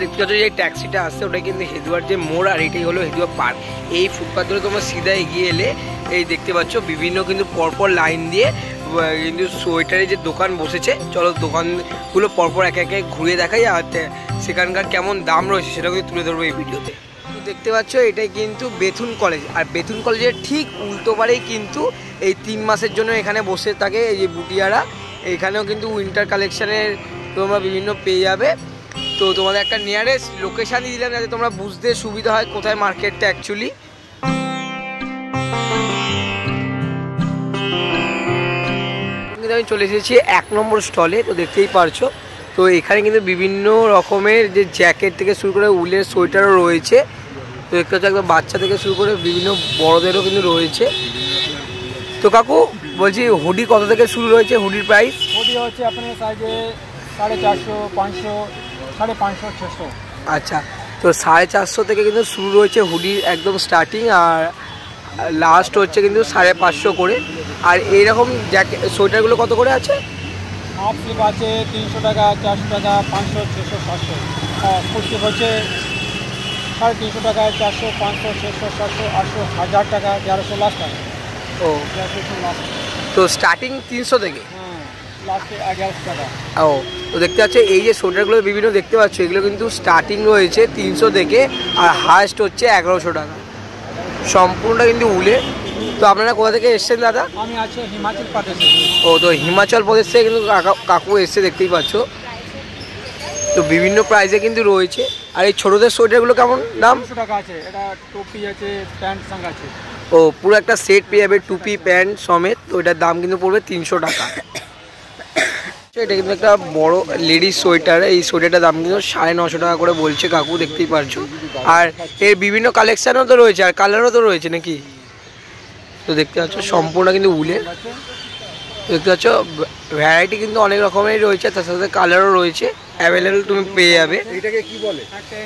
দেখতে পাচ্ছ যে ট্যাক্সিটা আসছে ওটা কিন্তু হেদুয়ার যে মোড়, আর এটাই হলো হেদুয়া পার্ক। এই ফুটপাথ ধরে তোমরা সিধা এগিয়ে এলে এই দেখতে পাচ্ছ বিভিন্ন কিন্তু পরপর লাইন দিয়ে কিন্তু সোয়েটারের যে দোকান বসেছে। চলো দোকানগুলো পরপর একে একে ঘুরে দেখাই, আর সেখানকার কেমন দাম রয়েছে সেটা কিন্তু তুলে ধরবো এই ভিডিওতে। দেখতে পাচ্ছ এটাই কিন্তু বেথুন কলেজ, আর বেথুন কলেজের ঠিক উল্টো পারেই কিন্তু এই 3 মাসের জন্য এখানে বসে থাকে এই যে বুটিয়ারা। এখানেও কিন্তু উইন্টার কালেকশানের তোমরা বিভিন্ন পেয়ে যাবে। তো তোমাদের একটা নিয়ারেস্ট লোকেশানই দিলাম যাতে তোমরা বুঝতে সুবিধা হয় কোথায় মার্কেটটা অ্যাকচুয়ালি। কিন্তু আমি চলে এসেছি 1 নম্বর স্টলে, তো দেখতেই পারছো। তো এখানে কিন্তু বিভিন্ন রকমের যে জ্যাকেট থেকে শুরু করে উলের সোয়েটারও রয়েছে। তো দেখতে পাচ্ছ একদম বাচ্চা থেকে শুরু করে বিভিন্ন বড়দেরও কিন্তু রয়েছে। তো কাকু বলছি হুডি কত থেকে শুরু রয়েছে, হুডির প্রাইস? হুডি হচ্ছে আপনার সাইজে 450, 500, 550, 600। আচ্ছা, তো 450 থেকে কিন্তু শুরু রয়েছে হুডির একদম স্টার্টিং, আর লাস্ট হচ্ছে কিন্তু 550 করে। আর এইরকম জ্যাকেট সোয়েটারগুলো কত করে আছে? হাফ স্লিভ আছে 300 টাকা, 400 টাকা, 500, 600, 700। আর ফুল স্লিভ হচ্ছে 350 টাকা, 400, 500, 600, 700, 800, 1000 টাকা, 1100 লাস্ট টাকা। ও, 1100 লাস্ট। তো স্টার্টিং 300 থেকে? হ্যাঁ, লাস্টে 1100 টাকা। ও, তো দেখতে পাচ্ছ এই যে সোয়েটারগুলো বিভিন্ন দেখতে পাচ্ছ এগুলো কিন্তু স্টার্টিং রয়েছে 300 থেকে, আর হাইস্ট হচ্ছে 1100 টাকা। সম্পূর্ণটা কিন্তু উলে। তো আপনারা কোথা থেকে এসছেন দাদা? আমি আছি হিমাচল প্রদেশে। ও, তো হিমাচল প্রদেশ থেকে কিন্তু কাকু এসছে দেখতেই পাচ্ছ। তো বিভিন্ন প্রাইসে কিন্তু রয়েছে। আর এই ছোটোদের সোয়েটারগুলো কেমন দাম? 200 টাকা আছে, এটা টুপি আছে, প্যান্ট সঙ্গে আছে। ও, পুরো একটা সেট পেয়ে যাবে টুপি প্যান্ট সমেত। তো এটার দাম কিন্তু পড়বে 300 টাকা। এটা কিন্তু একটা বড় লেডিস সোয়েটার, এই সোয়েটারটার দাম কিন্তু 950 টাকা করে বলছে কাকু, দেখতেই পারছো। আর এর বিভিন্ন কালেকশানও তো রয়েছে, আর কালারও তো রয়েছে নাকি। তো দেখতে পাচ্ছ সম্পূর্ণ কিন্তু উলের। দেখতে পাচ্ছ ভ্যারাইটি কিন্তু অনেক রকমেরই রয়েছে, তার সাথে কালারও রয়েছে অ্যাভেলেবেল, তুমি পেয়ে যাবে। এটাকে কি বলে? একটা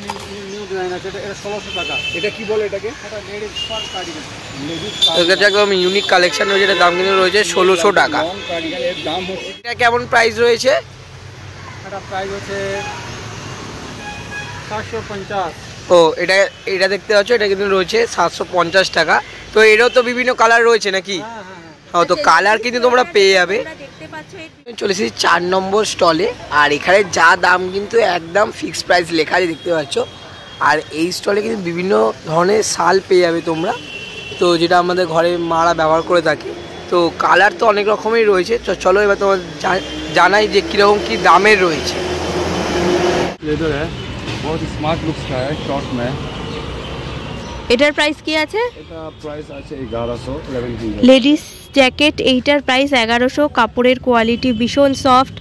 নিউ ডিজাইন আছে, এটা 1600 টাকা। এটা কি বলে এটাকে? এটা লেডিস ফার কার্ডিগান। দেখতে পাচ্ছ একদম ইউনিক কালেকশন রয়েছে, এটার দাম কিন্তু রয়েছে 1600 টাকা। কার্ডিগানের দাম হচ্ছে, এটা কেমন প্রাইস রয়েছে? এটা প্রাইস হচ্ছে 750। ও, এটা দেখতে পাচ্ছ এটা কিন্তু রয়েছে 750 টাকা। তো এরও তো বিভিন্ন কালার রয়েছে নাকি? ও, তো কালার কিন্তু তোমরা পেয়ে যাবে। চলে এসেছি 4 নম্বর স্টলে, আর এখানে যা দাম কিন্তু একদম ফিক্সড প্রাইস লেখা আছে দেখতে পাচ্ছ। আর এই স্টলে কিন্তু বিভিন্ন ধরনের শাল পেয়ে যাবে তোমরা, তো যেটা আমাদের ঘরে মারা ব্যবহার করে থাকে। তো কালার তো অনেক রকমের রয়েছে। চলো এবার তোমার জানাই যে কীরকম কী দামের রয়েছে। बहुत स्मार्ट लुक्स का है, शॉर्ट में। এটার প্রাইস কি আছে? এটা প্রাইস আছে 1100, 1100। লেডিস জ্যাকেট, এইটার প্রাইস 1100। কাপড়ের কোয়ালিটি ভীষণ সফট।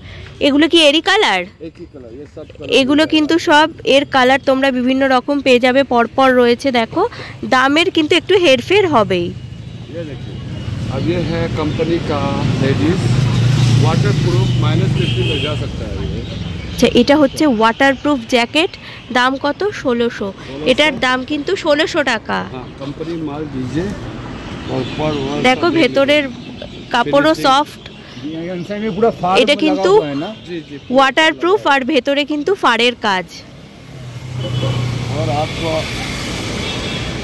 এগুলো কি এরই কালার? একই কালার, ये सब कलर। এগুলো কিন্তু সব এর কালার তোমরা বিভিন্ন রকম পেয়ে যাবে, পরপর রয়েছে। দেখো দামের কিন্তু একটু হেরফের হবেই। ये देखिए, अब ये है कंपनी का लेडीज वाटर प्रूफ, -50 ले जा सकता है ये। আচ্ছা, এটা হচ্ছে ওয়াটারপ্রুফ জ্যাকেট, দাম কত? 1600। এটার দাম কিন্তু 1600 টাকা। कंपनी माल दीजिए और पर দেখো ভেতরের কাপড়ও সফট। এটা কিন্তু ওয়াটারপ্রুফ, আর ভেতরে কিন্তু ফাড়ের কাজ। और आपको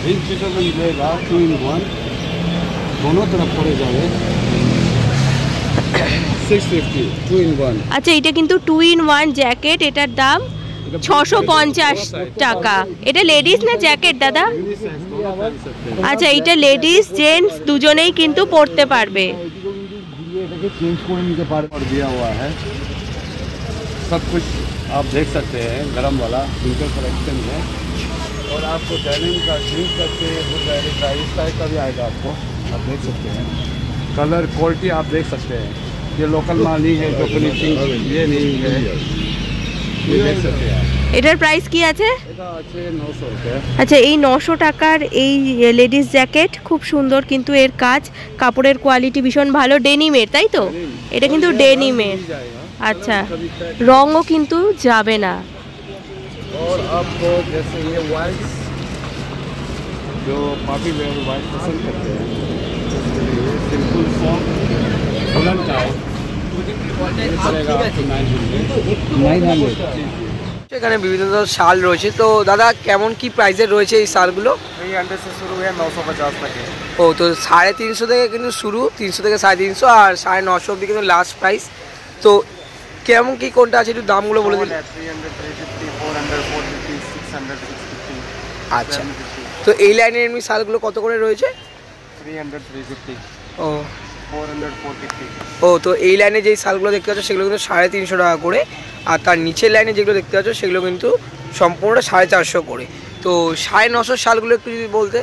इन चीज़ों में मिलेगा 2 in 1, दोनों तरफ पड़े जाए 650, 2 in 1। আচ্ছা, এটা কিন্তু 2 in 1 জ্যাকেট, এটার দাম 650 টাকা। এটা লেডিস না জ্যাকেট দাদা? আচ্ছা, এটা লেডিস জেন্টস দুজনেই কিন্তু পরতে পারবে। और दिया हुआ है सब कुछ, आप देख सकते हैं गरम वाला विंटर कलेक्शन है। और आपको डेनिम का जींस करके का इस टाइप का भी आएगा आपको, आप देख सकते हैं। कलर क्वालिटी आप देख सकते हैं, ये लोकल माल नहीं है, जो फिनिशिंग ये नहीं है, ये देख सकते हैं। এটার প্রাইস কি আছে? এটা আছে 900 টাকা। আচ্ছা, এই 900 টাকার এই লেডিস জ্যাকেট খুব সুন্দর, কিন্তু এর কাজ কাপড়ের কোয়ালিটি ভীষণ ভালো। ডেনিমের, তাই তো? এটা কিন্তু ডেনিমের। আচ্ছা, রঙও কিন্তু যাবে না। और आपको जैसे ये वाइट, जो पार्टी वेयर वाइट पसंद करते हैं, उसके लिए सिंपल सॉफ्ट वुलन टाइप पड़ेगा आपको 900। এখানে বিভিন্ন ধরনের শাল রয়েছে। তো দাদা কেমন কি প্রাইসের রয়েছে এই শালগুলো? 300 से शुरू है, 950 तक है। ও তো 350 থেকে কিন্তু শুরু, 300 থেকে 350 আর 950 অবধি কিন্তু লাস্ট প্রাইস। তো কেমন কি কোনটা আছে একটু দামগুলো বলে দিন। 300, 350, 400, 450, 600, 650। আচ্ছা, তো এই লাইনের এমনি শালগুলো কত করে রয়েছে? 300, 350, ও 400, 450। ও তো এই লাইনে যেই শালগুলো দেখতে পাচ্ছ সেগুলো কিন্তু 350 টাকা করে, আর তার নিচের লাইনে যেগুলো দেখতে পাচ্ছ সেগুলো কিন্তু সম্পূর্ণটা 450 করে। তো 950 শালগুলো একটু যদি বলতে।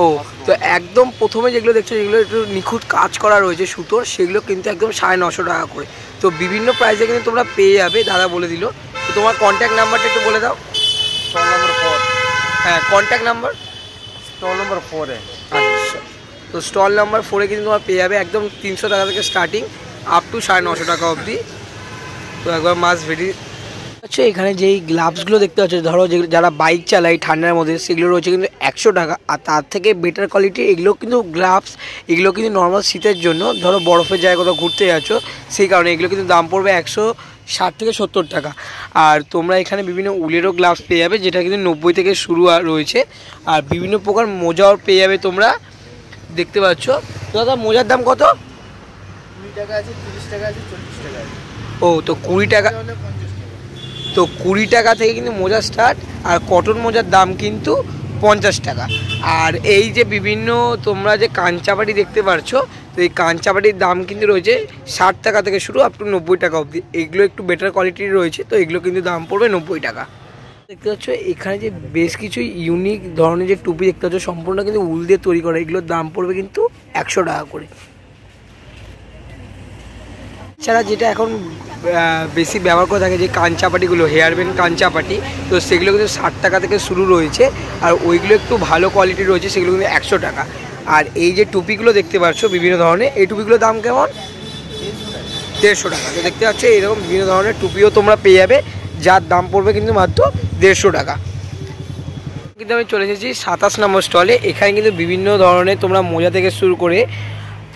ও তো একদম প্রথমে যেগুলো দেখছো যেগুলো একটু নিখুঁত কাজ করা রয়েছে সুতোর, সেগুলো কিন্তু একদম 950 টাকা করে। তো বিভিন্ন প্রাইসে কিন্তু তোমরা পেয়ে যাবে, দাদা বলে দিল। তো তোমার কন্ট্যাক্ট নাম্বারটা একটু বলে দাও। Stall number 4। হ্যাঁ, কন্ট্যাক্ট নাম্বার। स्टॉल नंबर 4 है। আচ্ছা, তো স্টল নাম্বার 4-এ কিন্তু তোমার পেয়ে যাবে একদম 300 টাকা থেকে স্টার্টিং আপ টু 950 টাকা অবধি। তো একবার মাস্ট ভিজিট। আচ্ছা, এখানে যেই গ্লাভসগুলো দেখতে পাচ্ছ, ধরো যে যারা বাইক চালায় ঠান্ডার মধ্যে, সেগুলো রয়েছে কিন্তু 100 টাকা। আর তার থেকে বেটার কোয়ালিটি এগুলো কিন্তু গ্লাভস, এগুলো কিন্তু নর্মাল শীতের জন্য, ধরো বরফের জায়গায় কোথাও ঘুরতে যাচ্ছ সেই কারণে এগুলো কিন্তু দাম পড়বে 160 থেকে 70 টাকা। আর তোমরা এখানে বিভিন্ন উলেরও গ্লাভস পেয়ে যাবে, যেটা কিন্তু 90 থেকে শুরু রয়েছে। আর বিভিন্ন প্রকার মোজাও পেয়ে যাবে তোমরা দেখতে পাচ্ছ। তো দাদা মোজার দাম কত? 20 টাকা আছে, 30 টাকা আছে, 40 টাকা আছে। ও তো 20 টাকা, তো 20 টাকা থেকে কিন্তু মোজা স্টার্ট। আর কটন মোজার দাম কিন্তু 50 টাকা। আর এই যে বিভিন্ন তোমরা যে কাঞ্চাপাটি দেখতে পাচ্ছ, তো এই কাঞ্চাপাটির দাম কিন্তু রয়েছে 60 টাকা থেকে শুরু আপ টু 90 টাকা অবধি। এগুলো একটু বেটার কোয়ালিটির রয়েছে, তো এগুলো কিন্তু দাম পড়বে 90 টাকা। দেখতে পাচ্ছ এখানে যে বেশ কিছু ইউনিক ধরনের যে টুপি দেখতে পাচ্ছ সম্পূর্ণ কিন্তু উল দিয়ে তৈরি করা, এগুলোর দাম পড়বে কিন্তু 100 টাকা করে। এছাড়া যেটা এখন বেশি ব্যবহার করে থাকে যে কাঞ্চাপাটিগুলো, হেয়ার ব্যান্ড কাঞ্চাপাটি, তো সেগুলো কিন্তু 60 টাকা থেকে শুরু রয়েছে। আর ওইগুলো একটু ভালো কোয়ালিটির রয়েছে, সেগুলো কিন্তু 100 টাকা। আর এই যে টুপিগুলো দেখতে পাচ্ছ বিভিন্ন ধরনের, এই টুপিগুলোর দাম কেমন? 150 টাকা। তো দেখতে পাচ্ছ এরকম বিভিন্ন ধরনের টুপিও তোমরা পেয়ে যাবে, যার দাম পড়বে কিন্তু মাত্র 150 টাকা। কিন্তু আমি চলে এসেছি 27 নম্বর স্টলে। এখানে কিন্তু বিভিন্ন ধরনের তোমরা মোজা থেকে শুরু করে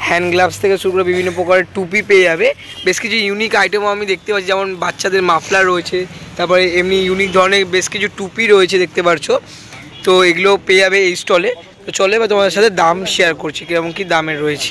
হ্যান্ড গ্লাভস থেকে শুরু করে বিভিন্ন প্রকারের টুপি পেয়ে যাবে। বেশ কিছু ইউনিক আইটেমও আমি দেখতে পাচ্ছি, যেমন বাচ্চাদের মাফলার রয়েছে, তারপরে এমনি ইউনিক ধরনের বেশ কিছু টুপি রয়েছে দেখতে পাচ্ছ। তো এগুলো পেয়ে যাবে এই স্টলে। তো চলে বা তোমাদের সাথে দাম শেয়ার করছি কীরকম কী দামের রয়েছে।